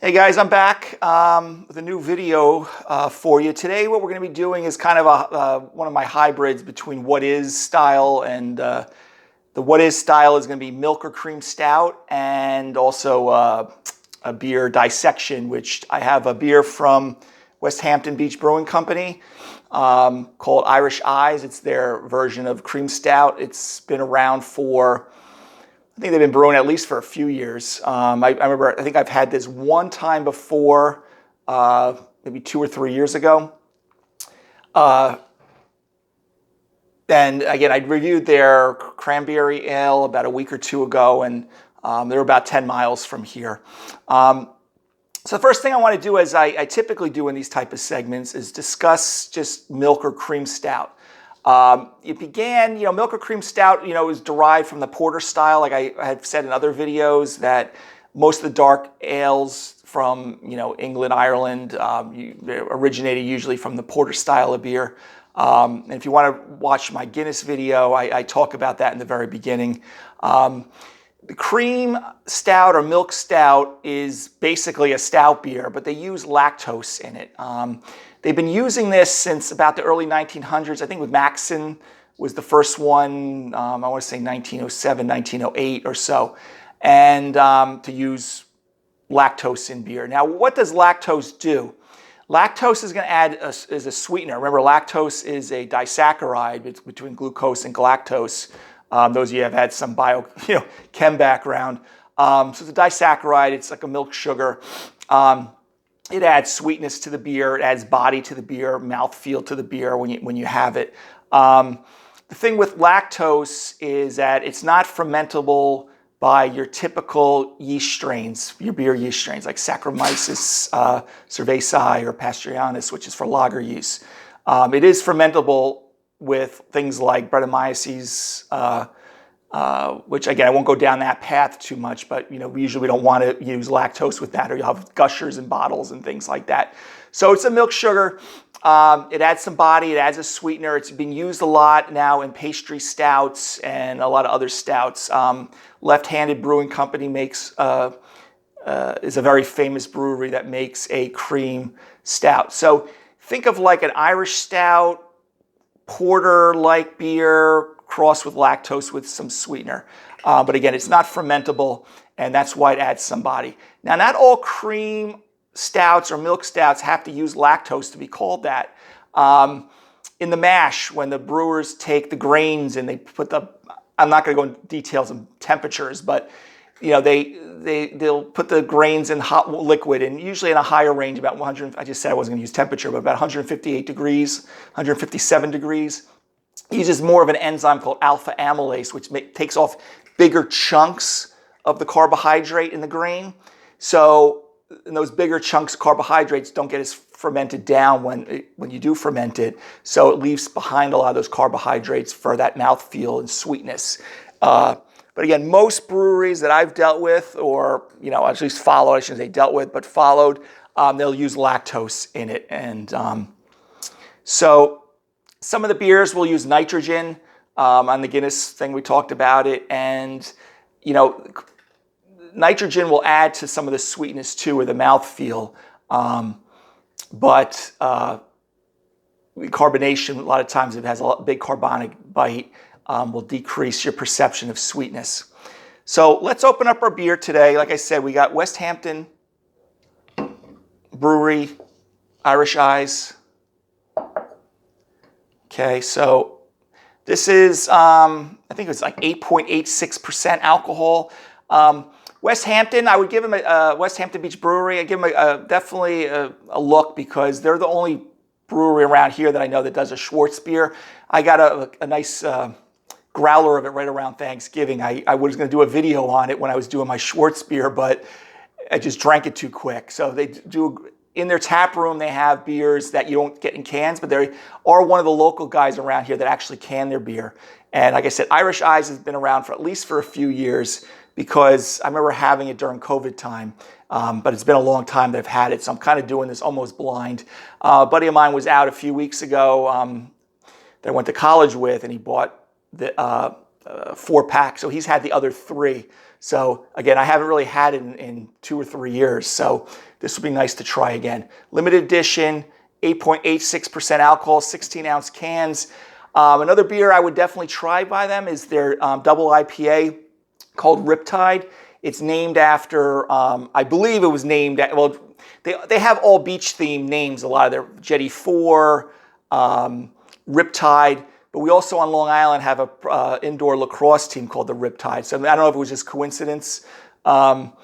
Hey guys, I'm back with a new video for you. Today what we're going to be doing is kind of one of my hybrids between what is style and the what is style is going to be milk or cream stout, and also a beer dissection, which I have a beer from Westhampton Beach Brewing Company called Irish Eyes. It's their version of cream stout. It's been around for, I think they've been brewing at least for a few years. I remember, I think I've had this one time before, maybe 2 or 3 years ago. And again, I reviewed their cranberry ale about a week or two ago, and they're about 10 miles from here. So the first thing I want to do, as I typically do in these type of segments, is discuss just milk or cream stout. It began, milk or cream stout, is derived from the porter style. Like I had said in other videos, that most of the dark ales from, England, Ireland, originated usually from the porter style of beer. And if you want to watch my Guinness video, I talk about that in the very beginning. The cream stout or milk stout is basically a stout beer, but they use lactose in it. They've been using this since about the early 1900s. I think with Maxon was the first one, I want to say 1907, 1908 or so, and to use lactose in beer. Now, what does lactose do? Lactose is going to add is a sweetener. Remember, lactose is a disaccharide. It's between glucose and galactose. Those of you have had some chem background. So it's a disaccharide. It's like a milk sugar. It adds sweetness to the beer. It adds body to the beer, mouthfeel to the beer when you have it. The thing with lactose is that it's not fermentable by your typical yeast strains, your beer yeast strains like Saccharomyces cerevisiae or Pasteurianus, which is for lager yeast. It is fermentable with things like Brettanomyces, which again, I won't go down that path too much, but we usually don't want to use lactose with that, or you'll have gushers in bottles and things like that. So it's a milk sugar. It adds some body. It adds a sweetener. It's being used a lot now in pastry stouts and a lot of other stouts. Left-Handed Brewing Company is a very famous brewery that makes a cream stout. So think of like an Irish stout, porter-like beer crossed with lactose with some sweetener. But again, it's not fermentable, and that's why it adds some body. Now, not all cream stouts or milk stouts have to use lactose to be called that. In the mash, when the brewers take the grains and they put I'm not going to go into details of temperatures, but they'll put the grains in hot liquid, and usually in a higher range, about 100. I just said I wasn't going to use temperature, but about 158 degrees, 157 degrees. It uses more of an enzyme called alpha amylase, which takes off bigger chunks of the carbohydrate in the grain. So and those bigger chunks of carbohydrates don't get as fermented down when you do ferment it. So it leaves behind a lot of those carbohydrates for that mouthfeel and sweetness. But again, most breweries that I've dealt with, or at least followed, I shouldn't say dealt with, but followed, they'll use lactose in it. And so some of the beers will use nitrogen. On the Guinness thing, we talked about it, and nitrogen will add to some of the sweetness too, or the mouthfeel. But carbonation, a lot of times, if it has a big carbonic bite, will decrease your perception of sweetness. So let's open up our beer today. Like I said, we got Westhampton Brewery Irish Eyes. Okay, so this is, I think it's like 8.86% alcohol. Westhampton, I would give them a Westhampton Beach Brewery. I give them definitely a look, because they're the only brewery around here that I know that does a Schwartz beer. I got a nice growler of it right around Thanksgiving. I was going to do a video on it when I was doing my Schwartz beer, but I just drank it too quick. So they do, in their tap room, they have beers that you don't get in cans, but they are one of the local guys around here that actually can their beer. And like I said, Irish Eyes has been around for at least for a few years, because I remember having it during COVID time, but it's been a long time that I've had it, so I'm kind of doing this almost blind. A buddy of mine was out a few weeks ago that I went to college with, and he bought the 4-pack, so he's had the other 3. So again, I haven't really had it in 2 or 3 years. So this would be nice to try again. Limited edition, 8.86% alcohol, 16-ounce cans. Another beer I would definitely try by them is their double IPA called Riptide. It's named after, I believe it was named, well, they have all beach themed names, a lot of their Jetty 4, Riptide, but we also on Long Island have a indoor lacrosse team called the Riptide. So I don't know if it was just coincidence. One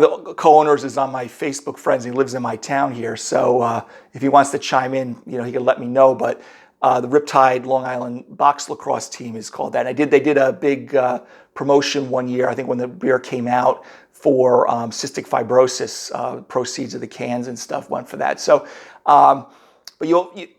of the co-owners is on my Facebook friends. He lives in my town here. So if he wants to chime in, he can let me know. But the Riptide Long Island box lacrosse team is called that. They did a big promotion one year, I think when the beer came out, for cystic fibrosis. Proceeds of the cans and stuff went for that. So, but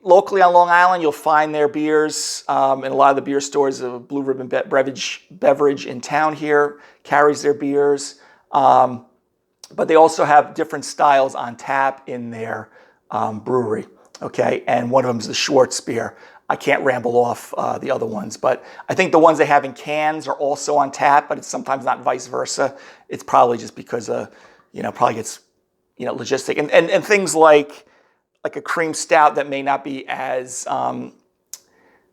locally on Long Island, you'll find their beers in a lot of the beer stores. Blue Ribbon Beverage in town here carries their beers. But they also have different styles on tap in their brewery, okay? And one of them is the Schwartz beer. I can't ramble off the other ones, but I think the ones they have in cans are also on tap, but it's sometimes not vice versa. It's probably just because, probably gets, logistic. And things like a cream stout that may not be as, I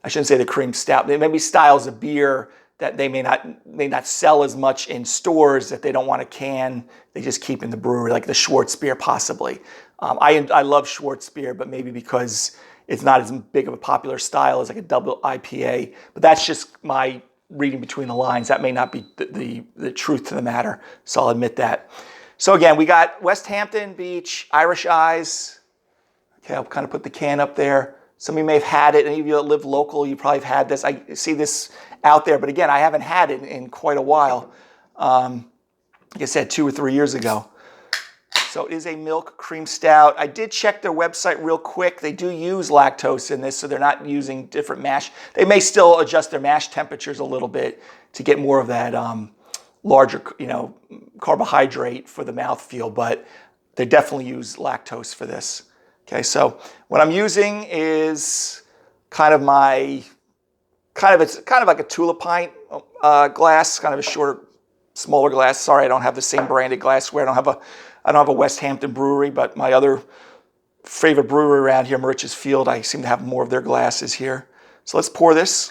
shouldn't say the cream stout, there may be styles of beer that they may not sell as much in stores that they don't want to can. They just keep in the brewery, like the Schwartz beer possibly. I love Schwartz beer, but maybe because it's not as big of a popular style as like a double IPA. But that's just my reading between the lines. That may not be the truth to the matter, so I'll admit that. So again, we got Westhampton Beach, Irish Eyes. Okay, I'll kind of put the can up there. Some of you may have had it. Any of you that live local, you probably have had this. I see this out there, but again, I haven't had it in quite a while. Like I said, 2 or 3 years ago. So it is a milk cream stout. I did check their website real quick. They do use lactose in this, so they're not using different mash. They may still adjust their mash temperatures a little bit to get more of that larger, carbohydrate for the mouthfeel, but they definitely use lactose for this. Okay, so what I'm using is it's kind of like a tulip pint glass, kind of a shorter, smaller glass. Sorry, I don't have the same branded glassware. I don't have a Westhampton brewery, but my other favorite brewery around here, Merich's Field, I seem to have more of their glasses here. So let's pour this.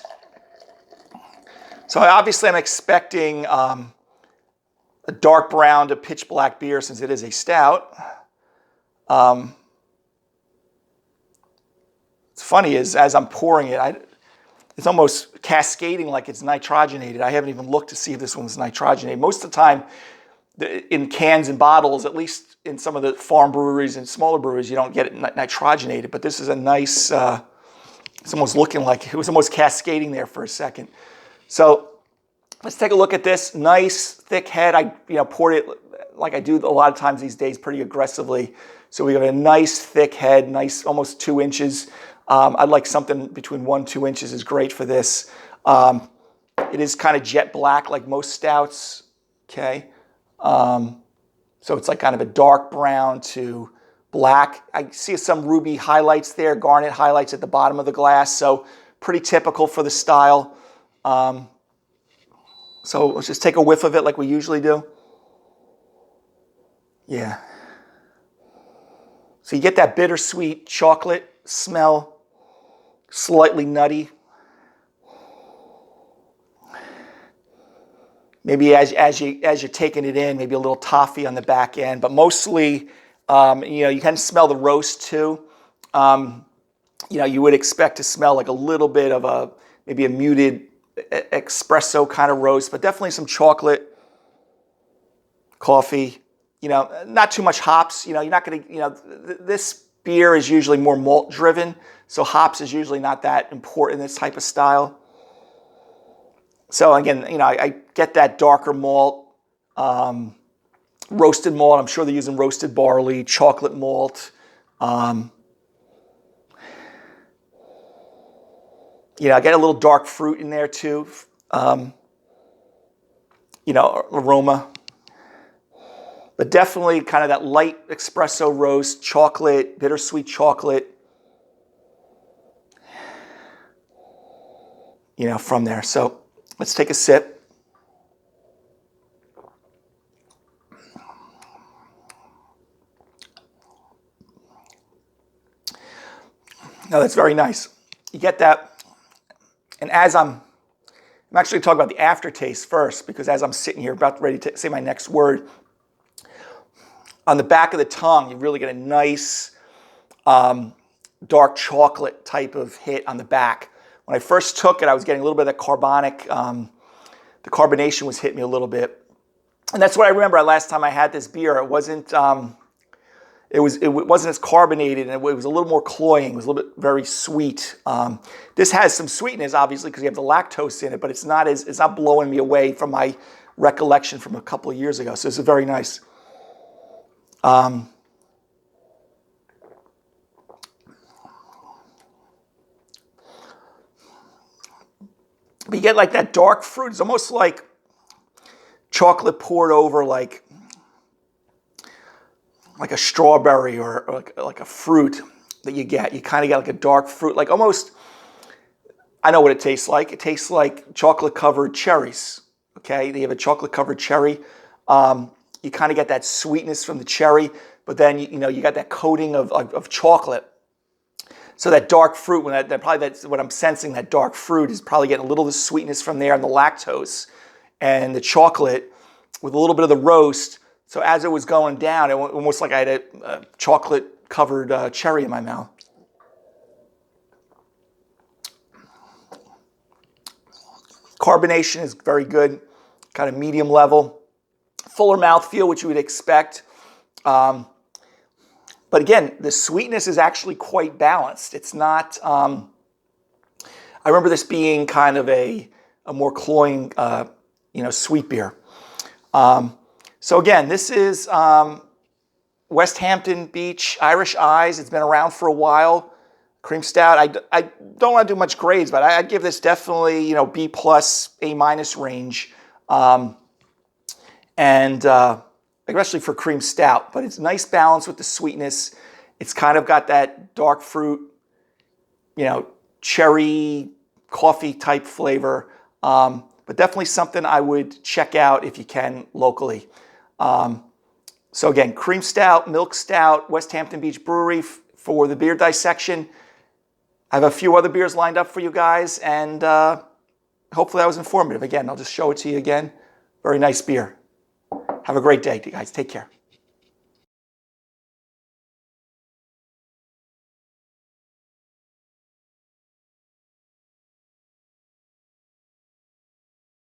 So obviously I'm expecting a dark brown to pitch black beer since it is a stout. What's funny is as I'm pouring it, it's almost cascading like it's nitrogenated. I haven't even looked to see if this one's nitrogenated. Most of the time, in cans and bottles, at least in some of the farm breweries and smaller breweries, you don't get it nitrogenated. But this is a nice, it's almost looking like it was almost cascading there for a second. So let's take a look at this. Nice thick head. I poured it like I do a lot of times these days pretty aggressively. So we got a nice thick head, nice almost 2 inches. I'd like something between 1 and 2 inches is great for this. It is kind of jet black like most stouts, okay? So it's like kind of a dark brown to black. I see some ruby highlights there, garnet highlights at the bottom of the glass, so pretty typical for the style. So let's just take a whiff of it like we usually do. Yeah. So you get that bittersweet chocolate smell, slightly nutty. Maybe as you're taking it in, maybe a little toffee on the back end, but mostly, you can smell the roast too. You would expect to smell like a little bit of maybe a muted espresso kind of roast, but definitely some chocolate, coffee. Not too much hops. You're not going to. This beer is usually more malt driven, so hops is usually not that important in this type of style. So again, I get that darker malt, roasted malt. I'm sure they're using roasted barley, chocolate malt. I get a little dark fruit in there too. Aroma. But definitely kind of that light espresso roast, chocolate, bittersweet chocolate. From there. So let's take a sip. Now that's very nice. You get that, and as I'm actually talking about the aftertaste first, because as I'm sitting here about ready to say my next word, on the back of the tongue, you really get a nice dark chocolate type of hit on the back. When I first took it, I was getting a little bit of that carbonic, the carbonation was hitting me a little bit. And that's what I remember last time I had this beer. It wasn't it wasn't as carbonated, and it was a little more cloying. It was a little bit very sweet. This has some sweetness, obviously, because you have the lactose in it, but it's not blowing me away from my recollection from a couple of years ago. So this is very nice. But you get like that dark fruit. It's almost like chocolate poured over like a strawberry or like a fruit that you get. You kind of get like a dark fruit, like almost, I know what it tastes like. It tastes like chocolate-covered cherries, okay? You have a chocolate-covered cherry. You kind of get that sweetness from the cherry, but then, you got that coating of chocolate. So that dark fruit, that's what I'm sensing, that dark fruit is probably getting a little of the sweetness from there and the lactose and the chocolate with a little bit of the roast. So as it was going down, it was almost like I had a chocolate-covered cherry in my mouth. Carbonation is very good, kind of medium level. Fuller mouthfeel, which you would expect. But again, the sweetness is actually quite balanced. It's not, I remember this being kind of a more cloying, sweet beer. So again, this is Westhampton Beach Irish Eyes. It's been around for a while. Cream Stout. I don't want to do much grades, but I'd give this definitely, B plus, A minus range. Especially for Cream Stout. But it's nice balance with the sweetness. It's kind of got that dark fruit, cherry, coffee type flavor. But definitely something I would check out if you can locally. So again, Cream Stout, Milk Stout, Westhampton Beach Brewery for the beer dissection. I have a few other beers lined up for you guys, and hopefully that was informative. Again, I'll just show it to you again. Very nice beer. Have a great day, you guys. Take care.